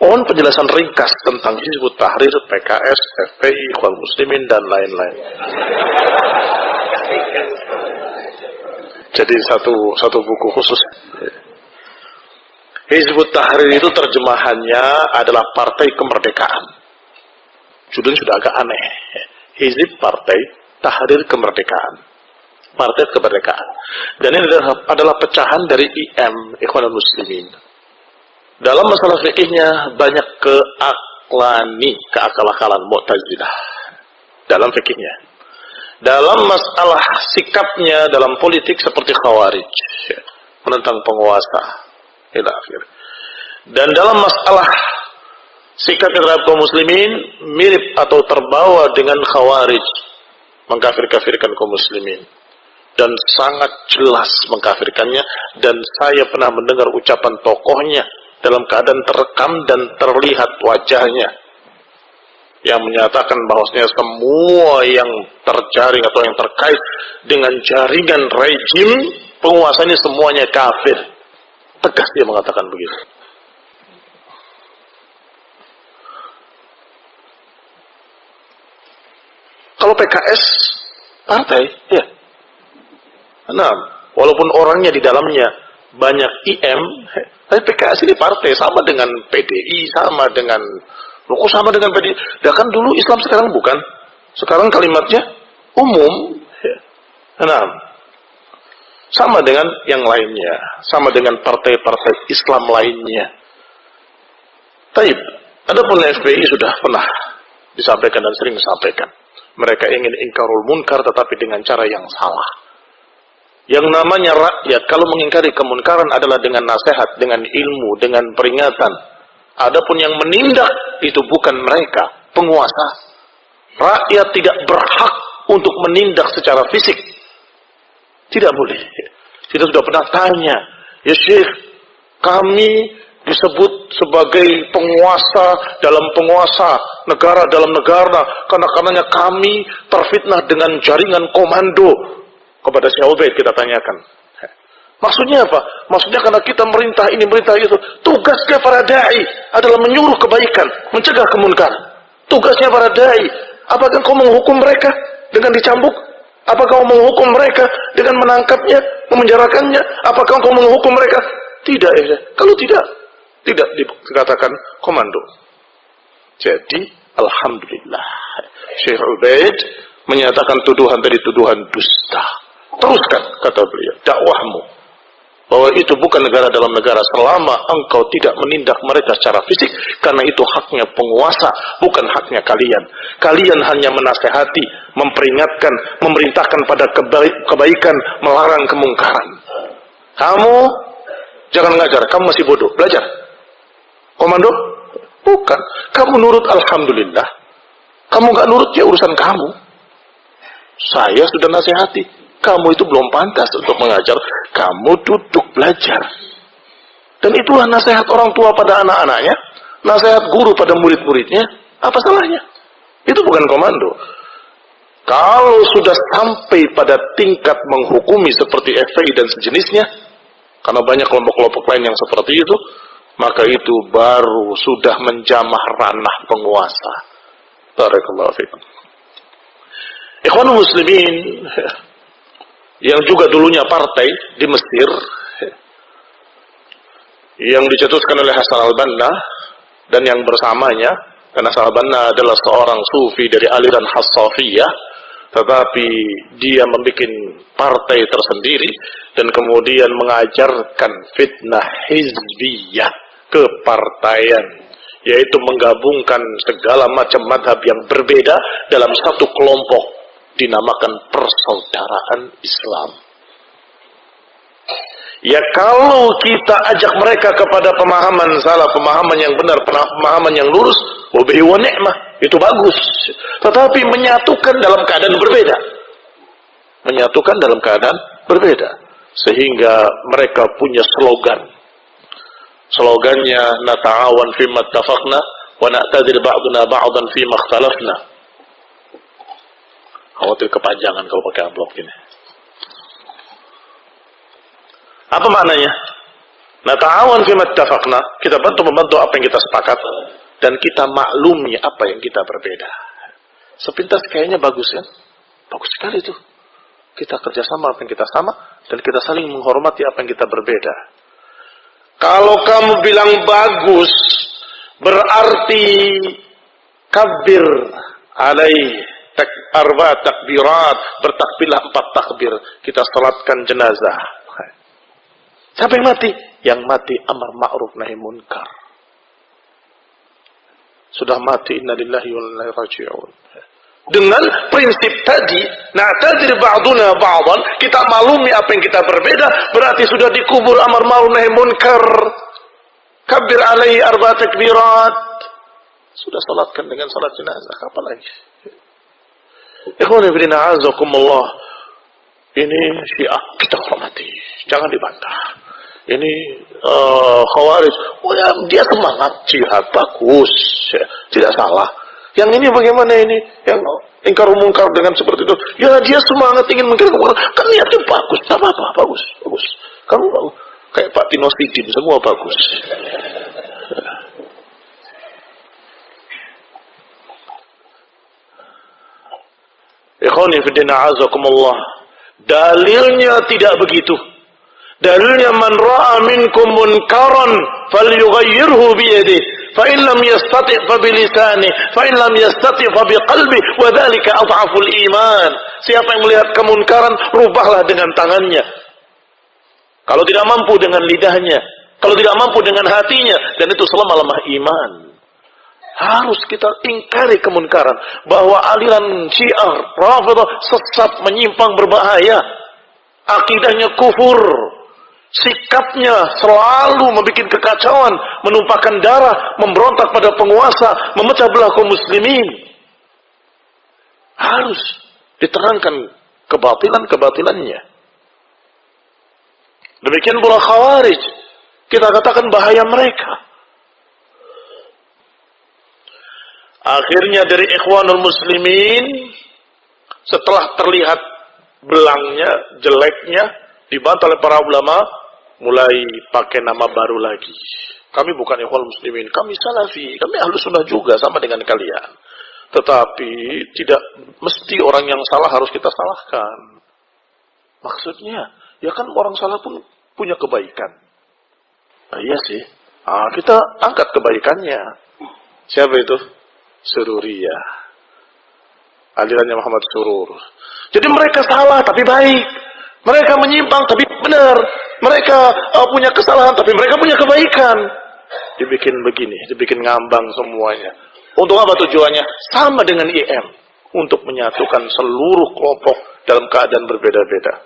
Mohon penjelasan ringkas tentang Hizbut Tahrir, PKS, FPI, Ikhwan Muslimin, dan lain-lain. Jadi satu buku khusus. Hizbut Tahrir itu terjemahannya adalah Partai Kemerdekaan. Judulnya sudah agak aneh. Hizib Partai Tahrir Kemerdekaan. Partai Kemerdekaan. Dan ini adalah pecahan dari IM, Ikhwanul Muslimin. Dalam masalah fikihnya banyak keakal-akalan Mu'tazilah dalam fikihnya. Dalam masalah sikapnya dalam politik seperti Khawarij, menentang penguasa, ila akhir. Dan dalam masalah sikap terhadap kaum muslimin mirip atau terbawa dengan Khawarij, mengkafir-kafirkan kaum muslimin. Dan sangat jelas mengkafirkannya, dan saya pernah mendengar ucapan tokohnya dalam keadaan terekam dan terlihat wajahnya yang menyatakan bahwasanya semua yang terjaring atau yang terkait dengan jaringan rejim penguasa ini semuanya kafir. Tegas dia mengatakan begitu. Kalau PKS partai, ya. Nah, walaupun orangnya di dalamnya banyak IM, tapi PKS ini partai, sama dengan PDI, sama dengan PDI. Ya kan dulu Islam, sekarang bukan. Sekarang kalimatnya umum. Nah, sama dengan yang lainnya, sama dengan partai-partai Islam lainnya. Taib, adapun FPI sudah pernah disampaikan dan sering disampaikan. Mereka ingin ingkarul munkar tetapi dengan cara yang salah. Yang namanya rakyat kalau mengingkari kemunkaran adalah dengan nasihat, dengan ilmu, dengan peringatan. Adapun yang menindak itu bukan mereka, penguasa. Rakyat tidak berhak untuk menindak secara fisik. Tidak boleh. Kita sudah pernah tanya, ya Syekh, kami disebut sebagai penguasa dalam penguasa, negara dalam negara, karena kami terfitnah dengan jaringan komando. Kepada Syekh Ubaid kita tanyakan, maksudnya apa? Maksudnya karena kita merintah ini, merintah itu. Tugasnya para da'i adalah menyuruh kebaikan, mencegah kemunkaran. Tugasnya para da'i. Apakah kau menghukum mereka dengan dicambuk? Apakah kau menghukum mereka dengan menangkapnya, memenjarakannya? Apakah kau menghukum mereka? Tidak, ya. Kalau tidak dikatakan komando. Jadi, alhamdulillah, Syekh Ubaid menyatakan tuduhan tadi tuduhan dusta. Teruskan, kata beliau, dakwahmu bahwa itu bukan negara dalam negara selama engkau tidak menindak mereka secara fisik, karena itu haknya penguasa, bukan haknya kalian. Kalian hanya menasehati, memperingatkan, memerintahkan pada kebaikan, melarang kemungkaran. Kamu jangan ngajar, kamu masih bodoh, belajar. Komando? Bukan. Kamu nurut, alhamdulillah. Kamu nggak nurut, ya urusan kamu. Saya sudah nasihati. Kamu itu belum pantas untuk mengajar. Kamu duduk belajar. Dan itulah nasihat orang tua pada anak-anaknya. Nasihat guru pada murid-muridnya. Apa salahnya? Itu bukan komando. Kalau sudah sampai pada tingkat menghukumi seperti FPI dan sejenisnya, karena banyak kelompok-kelompok lain yang seperti itu, maka itu baru sudah menjamah ranah penguasa. Barakallahu fiikum. Ikhwanul Muslimin, yang juga dulunya partai di Mesir, yang dicetuskan oleh Hasan al-Banna dan yang bersamanya, karena Hasan al-Banna adalah seorang sufi dari aliran Hassafiyah, tetapi dia membuat partai tersendiri dan kemudian mengajarkan fitnah hizbiyah, kepartaian, yaitu menggabungkan segala macam madhab yang berbeda dalam satu kelompok, dinamakan persaudaraan Islam. Ya kalau kita ajak mereka kepada pemahaman salah, pemahaman yang benar, pemahaman yang lurus, wabihi wa ni'mah, itu bagus. Tetapi menyatukan dalam keadaan berbeda. Menyatukan dalam keadaan berbeda. Sehingga mereka punya slogan. Slogannya, nata'awan fima tafaqna, wa na'tadir ba'duna ba'dan fima ikhtalafna. Khawatir kepanjangan kalau pakai amplop gini. Apa maknanya? Nata'awan fima ittafaqna, kita membantu apa yang kita sepakat, dan kita maklumi apa yang kita berbeda. Sepintas kayaknya bagus ya, bagus sekali itu. Kita kerjasama apa yang kita sama, dan kita saling menghormati apa yang kita berbeda. Kalau kamu bilang bagus, berarti kabir alaih arba takbirat, bertakbirlah 4 takbir, kita salatkan jenazah. Siapa yang mati? Yang mati amar ma'ruf nahi munkar. Sudah mati, innalillahi wa inna ilaihi raji'un. Dengan prinsip tadi, na'tadir ba'duna ba'dan, kita maklumi apa yang kita berbeda, berarti sudah dikubur amar ma'ruf nahi munkar. Kabir alaihi arba takbirat. Sudah salatkan dengan salat jenazah, apa lagi? Ikhwan fillah a'azakumullah. Ini Syiah, kita hormati, jangan dibantah. Ini Khawarij, oh ya, dia semangat jihad, bagus, ya, tidak salah. Yang ini bagaimana ini? Yang ingkar mungkar dengan seperti itu, ya dia semangat ingin mungkar mungkar, kan niatnya bagus, tak apa-apa, bagus, bagus. Kamu kayak Pak Tino Sidin, semua bagus. Ikhwani fiddina azakumullah. Dalilnya tidak begitu. Dalilnya man ra'a minkum munkaran falyughayyirhu bi yadihi fa in lam yastati' fa bi lisanihi fa in lam yastati' fa bi qalbihi wa dzalika adhaful iman. Siapa yang melihat kemunkaran, rubahlah dengan tangannya. Kalau tidak mampu dengan lidahnya, kalau tidak mampu dengan hatinya, dan itu selama-lemah iman. Harus kita ingkari kemunkaran, bahwa aliran Syiah Rafidhah sesat, menyimpang, berbahaya. Akidahnya kufur. Sikapnya selalu membuat kekacauan, menumpahkan darah, memberontak pada penguasa, memecah belah kaum muslimin. Harus diterangkan kebatilan-kebatilannya. Demikian pula Khawarij, kita katakan bahaya mereka. Akhirnya dari Ikhwanul Muslimin, setelah terlihat belangnya, jeleknya, dibantah oleh para ulama, mulai pakai nama baru lagi. Kami bukan Ikhwanul Muslimin, kami Salafi, kami Ahlus Sunnah juga, sama dengan kalian. Tetapi tidak mesti orang yang salah harus kita salahkan. Maksudnya, ya kan orang salah pun punya kebaikan. Nah, iya sih. Kita angkat kebaikannya. Siapa itu? Sururiyah. Alirannya Muhammad Surur. Jadi mereka salah tapi baik. Mereka menyimpang tapi benar. Mereka punya kesalahan tapi mereka punya kebaikan. Dibikin begini, dibikin ngambang semuanya. Untuk apa tujuannya? Sama dengan IM. Untuk menyatukan seluruh kelompok dalam keadaan berbeda-beda.